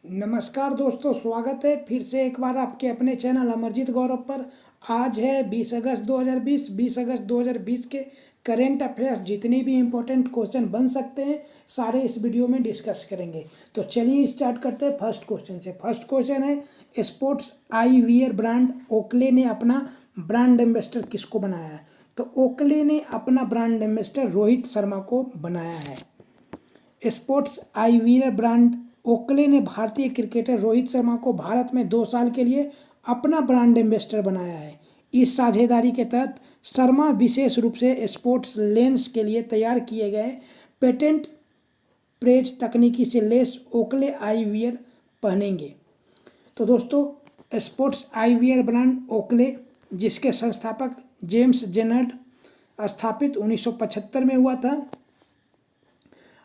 नमस्कार दोस्तों, स्वागत है फिर से एक बार आपके अपने चैनल अमरजीत गौरव पर। आज है 20 अगस्त 2020। 20 अगस्त 2020 के करेंट अफेयर्स जितनी भी इम्पोर्टेंट क्वेश्चन बन सकते हैं सारे इस वीडियो में डिस्कस करेंगे। तो चलिए स्टार्ट करते हैं फर्स्ट क्वेश्चन से। फर्स्ट क्वेश्चन है, sports I wear brand Oakley ने अपना ब्रांड एम्बेसडर किसको बनाया है? तो ओकले ने अपना ब्रांड एम्बेसडर रोहित शर्मा को बनाया है। स्पोर्ट्स आईवीआर ब्रांड ओकले ने भारतीय क्रिकेटर रोहित शर्मा को भारत में 2 साल के लिए अपना ब्रांड एम्बेसडर बनाया है। इस साझेदारी के तहत शर्मा विशेष रूप से स्पोर्ट्स लेंस के लिए तैयार किए गए पेटेंट प्रेज तकनीकी से लेस ओकले आईवीआर पहनेंगे। तो दोस्तों, स्पोर्ट्स आईवीआर ब्रांड ओकले, जिसके संस्थापक जेम्स जेनर्ड, स्थापित 1975 में हुआ था।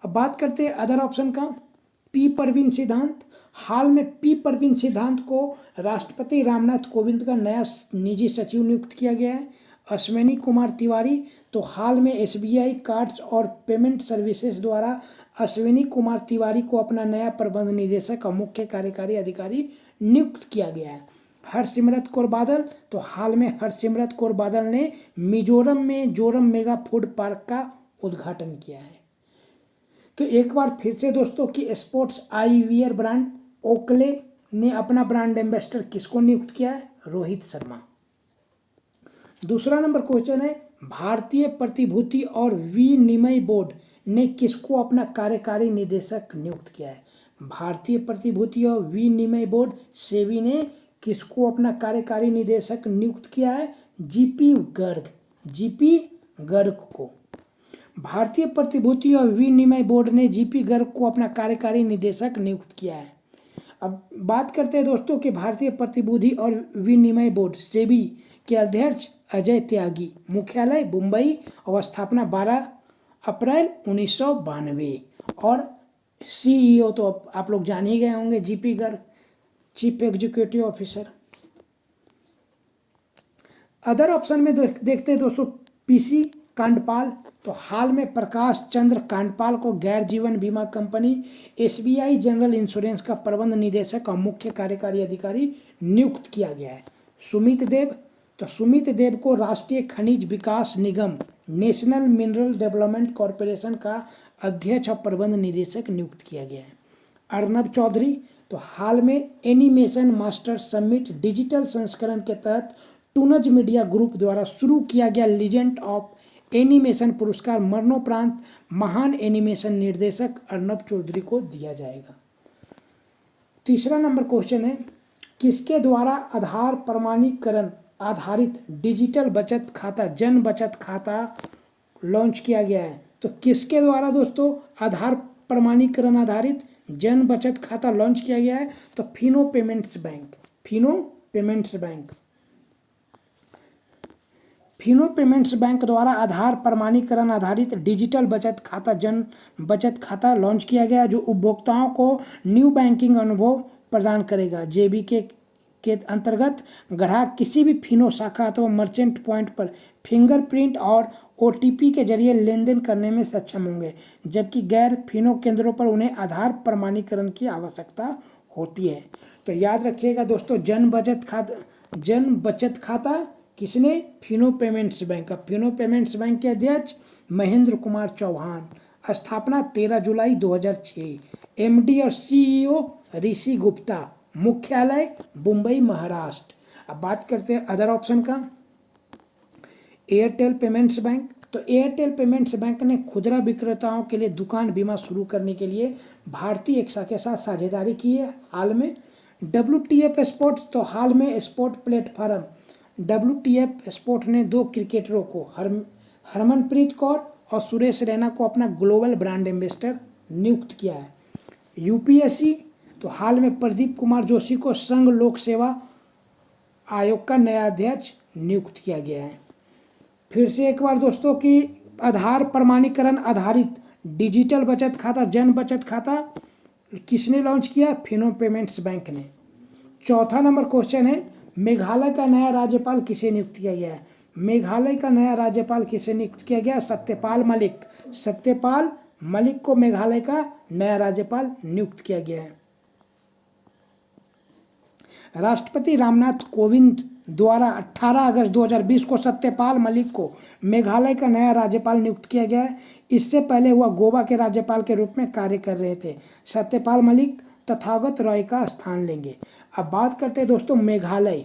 अब बात करते हैं अदर ऑप्शन का। पी परवीन सिद्धांत, हाल में पी परवीन सिद्धांत को राष्ट्रपति रामनाथ कोविंद का नया निजी सचिव नियुक्त किया गया है। अश्विनी कुमार तिवारी, तो हाल में एसबीआई कार्ड्स और पेमेंट सर्विसेज द्वारा अश्विनी कुमार तिवारी को अपना नया प्रबंध निदेशक और मुख्य कार्यकारी अधिकारी नियुक्त किया गया है। हरसिमरत कौर बादल, तो हाल में हरसिमरत कौर बादल ने मिजोरम में जोरम मेगा फूड पार्क का उद्घाटन किया है। तो एक बार फिर से दोस्तों कि स्पोर्ट्स आईवीआर ब्रांड ओकले ने अपना ब्रांड एम्बेसडर किसको नियुक्त किया है? रोहित शर्मा। दूसरा नंबर क्वेश्चन है, भारतीय प्रतिभूति और विनिमय बोर्ड ने किसको अपना कार्यकारी निदेशक नियुक्त किया है? भारतीय प्रतिभूति और विनिमय बोर्ड सेबी ने किसको अपना कार्यकारी निदेशक नियुक्त किया है? जीपी गर्ग को। भारतीय प्रतिभूति और विनिमय बोर्ड ने जीपी गर्ग को अपना कार्यकारी निदेशक नियुक्त किया है। अब बात करते हैं दोस्तों कि भारतीय प्रतिभूति और विनिमय बोर्ड सेबी के अध्यक्ष अजय त्यागी, मुख्यालय मुंबई और स्थापना 12 अप्रैल 1992। और सीईओ तो आप लोग जान ही गए होंगे, GP Garg, chief executive officer. Other option में देखते हैं दोस्तों, पीसी कांडपाल, तो हाल में प्रकाश चंद्र कांडपाल को गैर जीवन बीमा कंपनी एसबीआई जनरल इंश्योरेंस का प्रबंध निदेशक और मुख्य कार्यकारी अधिकारी नियुक्त किया गया है। सुमित देव, तो सुमित देव को राष्ट्रीय खनिज विकास निगम नेशनल मिनरल डेवलपमेंट कॉरपोरेशन का अध्यक्ष और प्रबंध निदेशक नियुक्त किया गया है। अर्नब चौधरी, तो हाल में एनिमेशन मास्टर समिट डिजिटल संस्करण के तहत टूनज मीडिया ग्रुप द्वारा शुरू किया गया लीजेंड ऑफ एनिमेशन पुरस्कार मरणोपरांत महान एनिमेशन निर्देशक अर्नब चौधरी को दिया जाएगा। तीसरा नंबर क्वेश्चन है, किसके द्वारा आधार प्रमाणीकरण आधारित डिजिटल बचत खाता जन बचत खाता लॉन्च किया गया है? तो किसके द्वारा दोस्तों आधार प्रमाणीकरण आधारित जन बचत खाता लॉन्च किया गया है? तो Fino payments bank. Fino payments bank द्वारा आधार प्रमाणीकरण आधारित डिजिटल बचत खाता जन बचत खाता लॉन्च किया गया, जो उपभोक्ताओं को न्यू बैंकिंग अनुभव प्रदान करेगा। जेबीके के अंतर्गत ग्राहक किसी भी फिनो शाखा अथवा मर्चेंट पॉइंट पर फिंगरप्रिंट और ओटीपी के जरिए लेन देन करने में सक्षम होंगे, जबकि गैर फिनो केंद्रों पर उन्हें आधार प्रमाणीकरण की आवश्यकता होती है। तो याद रखिएगा दोस्तों, जन बचत खाता किसने? फिनो पेमेंट्स बैंक का। फिनो पेमेंट्स बैंक के अध्यक्ष महेंद्र कुमार चौहान, स्थापना 13 जुलाई 2006। एमडी और सीईओ ऋषि गुप्ता, मुख्यालय मुंबई महाराष्ट्र। अब बात करते हैं अदर ऑप्शन का। एयरटेल पेमेंट्स बैंक, तो एयरटेल पेमेंट्स बैंक ने खुदरा विक्रेताओं के लिए दुकान बीमा शुरू करने के लिए भारतीय एक्सा के साथ साझेदारी की है हाल में। WTF स्पोर्ट्स, तो हाल में स्पोर्ट प्लेटफॉर्म WTF स्पोर्ट ने 2 क्रिकेटरों को हरमनप्रीत कौर और सुरेश रैना को अपना ग्लोबल ब्रांड एम्बेसडर नियुक्त किया है। यूपीएससी, तो हाल में प्रदीप कुमार जोशी को संघ लोक सेवा आयोग का नया अध्यक्ष नियुक्त किया गया है। फिर से एक बार दोस्तों कि आधार प्रमाणीकरण आधारित डिजिटल बचत खाता जन बचत खाता किसने लॉन्च किया? फिनो पेमेंट्स बैंक ने। चौथा नंबर क्वेश्चन है, मेघालय का नया राज्यपाल किसे नियुक्त किया गया है? मेघालय का नया राज्यपाल किसे नियुक्त किया गया? सत्यपाल मलिक को मेघालय का नया राज्यपाल नियुक्त किया गया है। राष्ट्रपति रामनाथ कोविंद द्वारा 18 अगस्त 2020 को सत्यपाल मलिक को मेघालय का नया राज्यपाल नियुक्त किया गया है। इससे पहले वह गोवा के राज्यपाल के रूप में कार्य कर रहे थे। सत्यपाल मलिक तथागत रॉय का स्थान लेंगे। अब बात करते हैं दोस्तों मेघालय।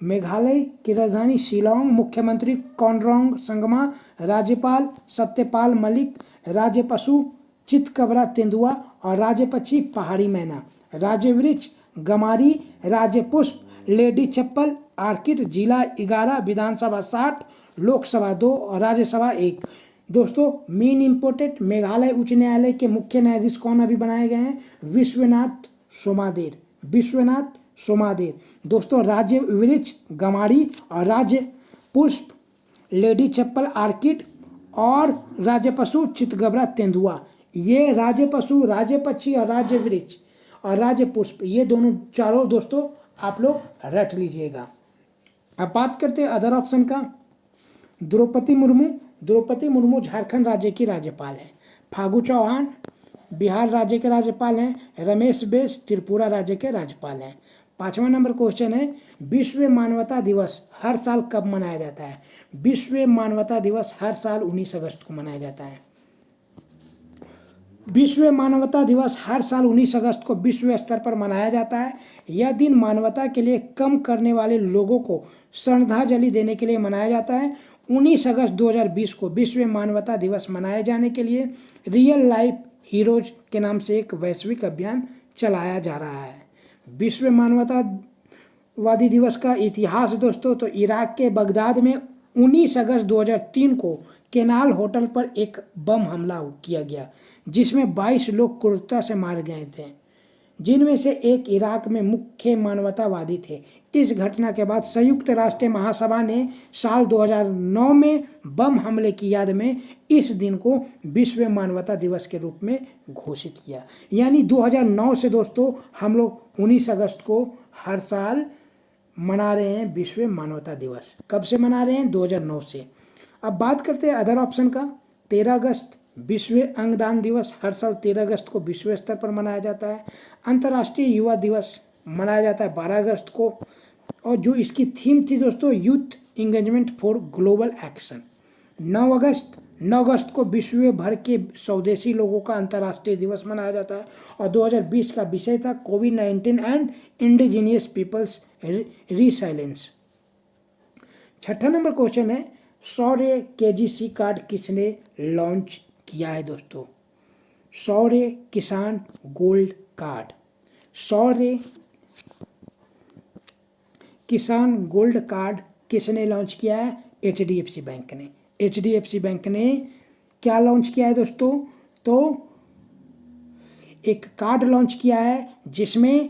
मेघालय की राजधानी शिलोंग, मुख्यमंत्री कॉनराड संगमा, राज्यपाल सत्यपाल मलिक, राज्य पशु चितकबरा तेंदुआ और राज्य पक्षी पहाड़ी मैना, राज्य वृक्ष गमारी, राज्य पुष्प लेडी चप्पल आर्किड, जिला 11, विधानसभा 60, लोकसभा 2 और राज्यसभा 1। दोस्तों मेन इंपोर्टेंट मेघालय उच्च न्यायालय के मुख्य न्यायाधीश कौन अभी बनाए गए हैं? विश्वनाथ सोमादेर। विश्वनाथ सोमादेर। दोस्तों राज्य वृक्ष गमारी और राज्य पुष्प लेडी चप्पल आर्किड और राज्य पशु चितगबरा तेंदुआ, ये राज्य पशु, राज्य पक्षी और राज्य वृक्ष और राज्य पुष्प, ये दोनों चारों दोस्तों आप लोग रट लीजिएगा। अब बात करते हैं अदर ऑप्शन का। द्रौपदी मुर्मू। द्रौपदी मुर्मू झारखंड राज्य की राज्यपाल है। फागू चौहान बिहार राज्य के राज्यपाल हैं। रमेश बैस त्रिपुरा राज्य के राज्यपाल हैं। 5वां नंबर क्वेश्चन है, विश्व मानवता दिवस हर साल कब मनाया जाता है? विश्व मानवता दिवस हर साल 19 अगस्त को मनाया जाता है। विश्व मानवता दिवस हर साल 19 अगस्त को विश्व स्तर पर मनाया जाता है। यह दिन मानवता के लिए कम करने वाले लोगों को श्रद्धांजलि देने के लिए मनाया जाता है। 19 अगस्त 2020 को विश्व मानवता दिवस मनाए जाने के लिए रियल लाइफ हीरोज के नाम से एक वैश्विक अभियान चलाया जा रहा है। विश्व मानवतावादी दिवस का इतिहास दोस्तों, तो इराक के बगदाद में 19 अगस्त 2003 को केनाल होटल पर एक बम हमला किया गया, जिसमें 22 लोग क्रूरता से मारे गए थे, जिनमें से एक इराक में मुख्य मानवतावादी थे। इस घटना के बाद संयुक्त राष्ट्र महासभा ने साल 2009 में बम हमले की याद में इस दिन को विश्व मानवता दिवस के रूप में घोषित किया। यानी 2009 से दोस्तों हम लोग 19 अगस्त को हर साल मना रहे हैं विश्व मानवता दिवस। कब से मना रहे हैं? 2009 से। अब बात करते हैं अदर ऑप्शन का। 13 अगस्त विश्व अंगदान दिवस हर साल 13 अगस्त को विश्व स्तर पर मनाया जाता है। अंतर्राष्ट्रीय युवा दिवस मनाया जाता है 12 अगस्त को, और जो इसकी थीम थी दोस्तों, youth engagement for global action. 9 अगस्त को विश्व भर के स्वदेशी लोगों का अंतर्राष्ट्रीय दिवस मनाया जाता है, और 2020 का विषय था कोविड-19 एंड इंडिजीनियस पीपल्स रिसाइलेंस। 6ठा नंबर क्वेश्चन है, शौर्य केजीसी कार्ड किसने लॉन्च किया है दोस्तों? शौर्य किसान गोल्ड कार्ड। शौर्य किसान गोल्ड कार्ड किसने लॉन्च किया है? HDFC बैंक ने। HDFC बैंक ने क्या लॉन्च किया है दोस्तों? तो एक कार्ड लॉन्च किया है जिसमें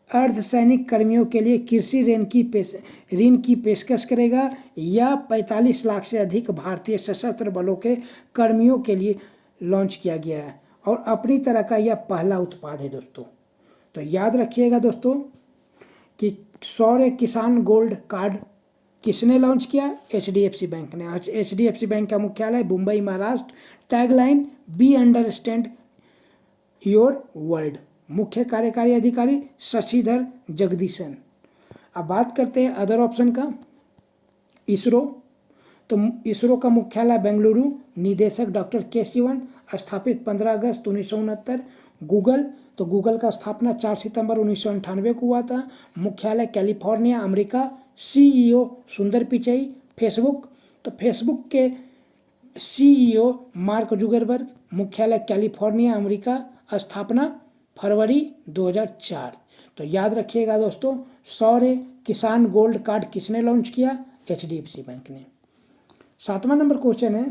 अर्धसैनिक कर्मियों के लिए कृषि ऋण की पेशकश करेगा, या 45 लाख से अधिक भारतीय सशस्त्र बलों के कर्मियों के लिए लॉन्च किया गया है, और अपनी तरह का यह पहला उत्पाद है दोस्तों। तो याद रखिएगा दोस्तों कि शौर्य किसान गोल्ड कार्ड किसने लॉन्च किया? HDFC बैंक ने। आज HDFC बैंक का मुख्यालय Mumbai Maharashtra. Tagline be understand your world. मुख्य कार्यकारी अधिकारी शशिधर जगदीशन। अब बात करते हैं अदर ऑप्शन का। इसरो। तो इसरो का मुख्यालय बेंगलुरु, निदेशक डॉक्टर के सिवन, स्थापित 15 अगस्त 1969। गूगल। तो गूगल का स्थापना 4 सितंबर 1998 को हुआ था, मुख्यालय कैलिफोर्निया अमेरिका। CEO सुंदर पिचई। फेसबुक। तो फेसबुक के CEO मार्क जुगरबर्ग, मुख्यालय कैलिफोर्निया अमेरिका, स्थापना फरवरी 2004। तो याद रखिएगा दोस्तों, शौर्य किसान गोल्ड कार्ड किसने लॉन्च किया? HDFC बैंक ने। 7वां नंबर क्वेश्चन है,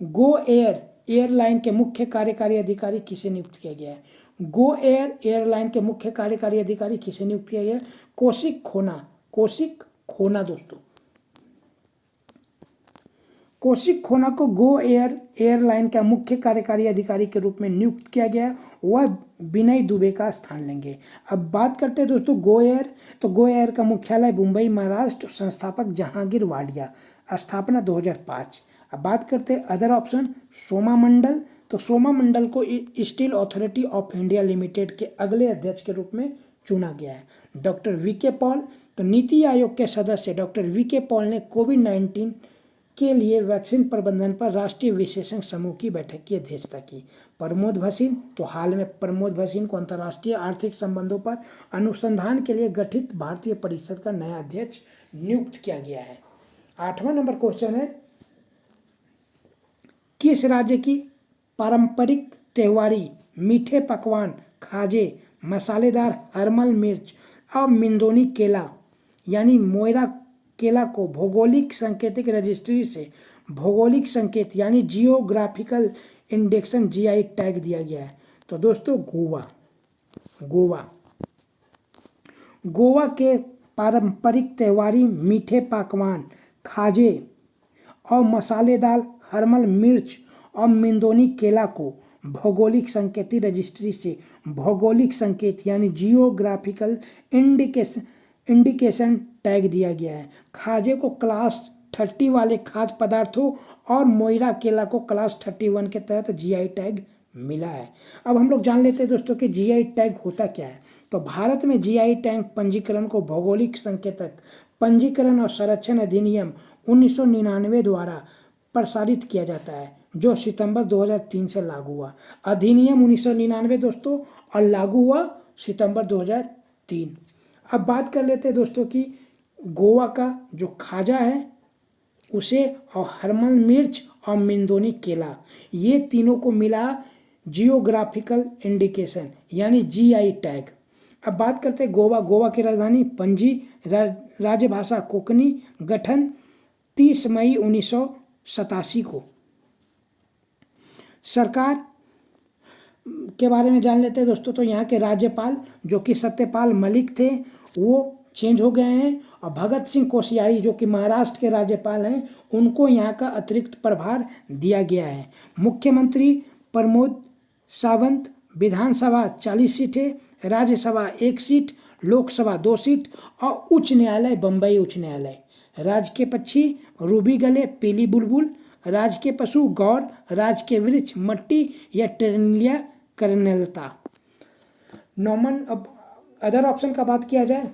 गो एयर एयरलाइन के मुख्य कार्यकारी अधिकारी किसे नियुक्त किया गया है? गो एयर एयरलाइन के मुख्य कार्यकारी अधिकारी किसे नियुक्त किया गया है? कौशिक खोना। कौशिक खोना दोस्तों। कौशिक खोना को गो एयर एयरलाइन का मुख्य कार्यकारी अधिकारी के रूप में नियुक्त किया गया। वह विनय दुबे का स्थान लेंगे। अब बात करते हैं दोस्तों गो एयर। तो गो एयर का मुख्यालय मुंबई महाराष्ट्र, संस्थापक जहांगीर वाडिया, स्थापना 2005। अब बात करते हैं अदर ऑप्शन। सोमा मंडल। तो सोमा मंडल को steel authority of India limited के अगले अध्यक्ष के रूप में चुना गया है। डॉक्टर वीके पॉल, तो नीति आयोग के सदस्य डॉक्टर वीके पॉल ने कोविड-19 के लिए वैक्सीन प्रबंधन पर राष्ट्रीय विशेषज्ञ समूह की बैठक की अध्यक्षता की। प्रमोद भसीन, तो हाल में प्रमोद भसीन को अंतर्राष्ट्रीय आर्थिक संबंधों पर अनुसंधान के लिए गठित भारतीय परिषद का नया अध्यक्ष नियुक्त किया गया है। 8वां नंबर क्वेश्चन है, किस राज्य की पारंपरिक त्योहारी मीठे पकवान, खाजे, मसालेदार हरमल मिर्च और मिंदोनी केला यानी मोयरा केला को भौगोलिक सांकेतिक रजिस्ट्री से भौगोलिक संकेत यानी जियोग्राफिकल इंडेक्सन जीआई टैग दिया गया है? तो दोस्तों गोवा के पारंपरिक त्योहारी मीठे पकवान, खाजे और मसालेदार हरमल मिर्च और मिंदोनी केला को भौगोलिक संकेतिक रजिस्ट्री से भौगोलिक संकेत यानी जियोग्राफिकल इंडिकेशन टैग दिया गया है। खाजे को क्लास 30 वाले खाद्य पदार्थों और मोयरा केला को क्लास 31 के तहत जीआई टैग मिला है। अब हम लोग जान लेते हैं दोस्तों कि जीआई टैग होता क्या है। तो भारत में जीआई टैग पंजीकरण को भौगोलिक संकेतक पंजीकरण और संरक्षण अधिनियम 1999 द्वारा प्रसारित किया जाता है, जो सितंबर 2003 से लागू हुआ। अधिनियम 1999 दोस्तों और लागू हुआ सितंबर 2003। अब बात कर लेते हैं दोस्तों कि गोवा का जो खाजा है उसे और हरमल मिर्च और मिंदोनी केला ये तीनों को मिला जियोग्राफिकल इंडिकेशन यानी जीआई टैग। अब बात करते हैं गोवा की राजधानी पणजी, राजभाषा कोंकणी, गठन 30 मई 1987 को। सरकार के बारे में जान लेते हैं दोस्तों। तो यहाँ के राज्यपाल जो कि सत्यपाल मलिक थे वो चेंज हो गए हैं और भगत सिंह कोश्यारी जो कि महाराष्ट्र के राज्यपाल हैं उनको यहाँ का अतिरिक्त प्रभार दिया गया है। मुख्यमंत्री प्रमोद सावंत, विधानसभा 40 सीटें, राज्यसभा 1 सीट, लोकसभा 2 सीट और उच्च न्यायालय बम्बई उच्च न्यायालय। राज्य के पक्षी रूबी गले, पीली बुलबुल, राज्य के पशु गौर, राज्य के वृक्ष मट्टी या टेरेनिया कर्नेलता। नॉमन। अब अदर ऑप्शन का बात किया जाए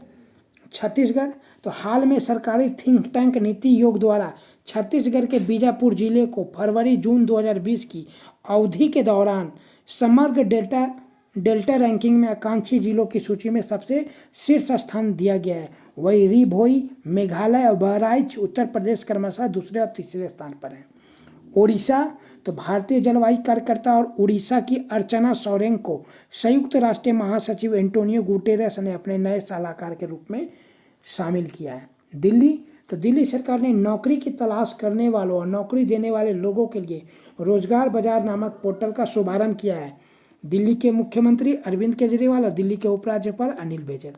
छत्तीसगढ़, तो हाल में सरकारी थिंक टैंक नीति योग द्वारा छत्तीसगढ़ के बीजापुर जिले को फरवरी-जून 2020 की अवधि के दौरान समग्र डेल्टा रैंकिंग में आकांक्षी जिलों की सूची में सबसे शीर्ष स्थान दिया गया है। वही री भोई, मेघालय और बहराइच उत्तर प्रदेश क्रमशः दूसरे और तीसरे स्थान पर हैं। ओडिशा, तो भारतीय जलवायु कार्यकर्ता और उड़ीसा की अर्चना सोरेन को संयुक्त राष्ट्र महासचिव एंटोनियो गुटेरेस ने अपने नए सलाहकार के रूप में शामिल किया है। दिल्ली, तो दिल्ली सरकार ने नौकरी की तलाश करने वालों और नौकरी देने वाले लोगों के लिए रोजगार बाजार नामक पोर्टल का शुभारंभ किया है। दिल्ली के मुख्यमंत्री अरविंद केजरीवाल और दिल्ली के उपराज्यपाल अनिल बैजल।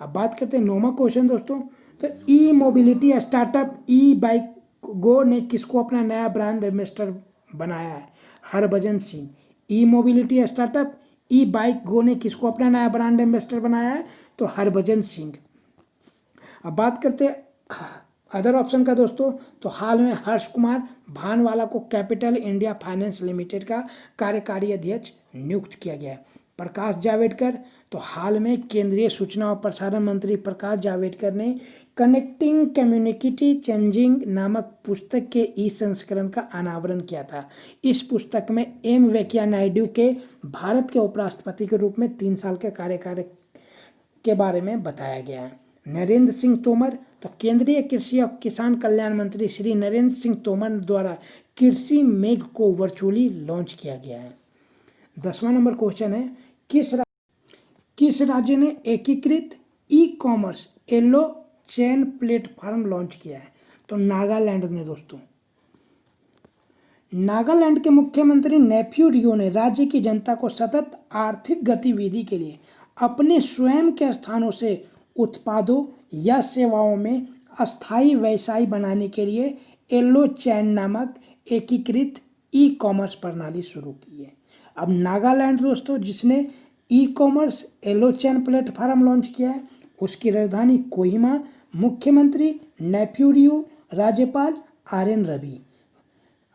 अब बात करते हैं 9वां क्वेश्चन दोस्तों। तो ई मोबिलिटी स्टार्टअप ई बाइक गो ने किसको अपना नया ब्रांड एम्बेसडर बनाया है? हरभजन सिंह। ई मोबिलिटी स्टार्टअप ई बाइक गो ने किसको अपना नया ब्रांड एम्बेसडर बनाया है? तो हरभजन सिंह। अब बात करते हैं अदर ऑप्शन का दोस्तों। तो हाल में हर्ष कुमार भानवाला को कैपिटल इंडिया फाइनेंस लिमिटेड का कार्यकारी अध्यक्ष नियुक्त किया गया है। प्रकाश जावड़ेकर, तो हाल में केंद्रीय सूचना और प्रसारण मंत्री प्रकाश जावड़ेकर ने कनेक्टिंग कम्युनिटी चेंजिंग नामक पुस्तक के ई संस्करण का अनावरण किया था। इस पुस्तक में एम वेंकैया नायडू के भारत के उपराष्ट्रपति के रूप में 3 साल के कार्यकाल के बारे में बताया गया है। नरेंद्र सिंह तोमर, तो केंद्रीय कृषि और किसान कल्याण मंत्री श्री नरेंद्र सिंह तोमर द्वारा कृषि मेघ को वर्चुअली लॉन्च किया गया है। 10वां नंबर क्वेश्चन है, किस राज्य ने एकीकृत e commerce yellow chain platform launch किया है? तो नागालैंड ने दोस्तों। नागालैंड के मुख्यमंत्री नेफ्यू रियो ने राज्य की जनता को सतत आर्थिक गतिविधि के लिए अपने स्वयं के स्थानों से उत्पादों या सेवाओं में अस्थायी व्यवसाय बनाने के लिए येलो चैन नामक एकीकृत ई कॉमर्स प्रणाली शुरू की है। अब नागालैंड दोस्तों जिसने ई कॉमर्स येलो चैन प्लेटफॉर्म लॉन्च किया है, उसकी राजधानी कोहिमा, मुख्यमंत्री नेफ्यू रियो, राज्यपाल RN रवि।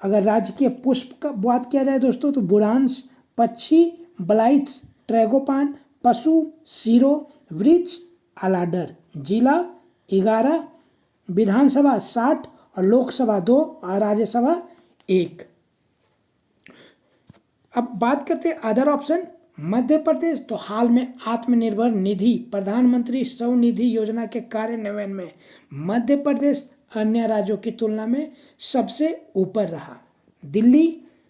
अगर राजकीय पुष्प का बात किया जाए दोस्तों तो बुरांस, पक्षी ब्लाइट्स, ट्रैगोपान, पशु सीरो, वृक्ष अलाडर। जिला 11, विधानसभा 60 और लोकसभा 2 और राज्यसभा 1। अब बात करते हैं अदर ऑप्शन। मध्य प्रदेश तो हाल में आत्मनिर्भर निधि प्रधानमंत्री स्वनिधि योजना के कार्यान्वयन में मध्य प्रदेश अन्य राज्यों की तुलना में सबसे ऊपर रहा। दिल्ली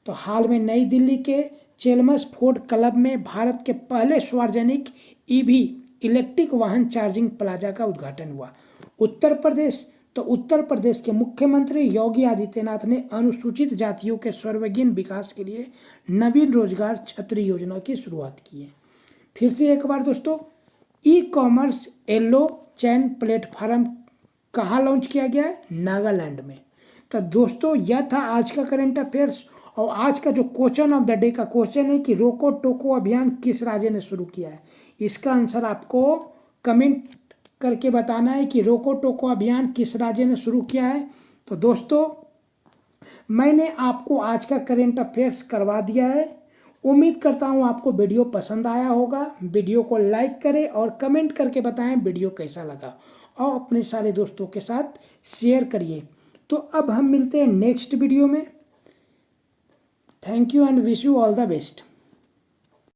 तो हाल में नई दिल्ली के चेल्मर्स फोर्ड क्लब में भारत के पहले सार्वजनिक ईवी इलेक्ट्रिक वाहन चार्जिंग प्लाजा का उद्घाटन हुआ। उत्तर प्रदेश तो उत्तर प्रदेश के मुख्यमंत्री योगी आदित्यनाथ ने अनुसूचित जातियों के सर्वांगीण विकास के लिए नवीन रोजगार छतरी योजना की शुरुआत की है। फिर से एक बार दोस्तों, ई कॉमर्स येलो चैन प्लेटफॉर्म कहाँ लॉन्च किया गया है? नागालैंड में। तो दोस्तों यह था आज का करंट अफेयर्स। और आज का जो क्वेश्चन ऑफ द डे का क्वेश्चन है कि रोको टोको अभियान किस राज्य ने शुरू किया है? इसका आंसर आपको कमेंट करके बताना है कि रोको टोको अभियान किस राज्य ने शुरू किया है। तो दोस्तों मैंने आपको आज का करंट अफेयर्स करवा दिया है। उम्मीद करता हूँ आपको वीडियो पसंद आया होगा। वीडियो को लाइक करें और कमेंट करके बताएं वीडियो कैसा लगा, और अपने सारे दोस्तों के साथ शेयर करिए। तो अब हम मिलते हैं नेक्स्ट वीडियो में। Thank you and wish you all the best.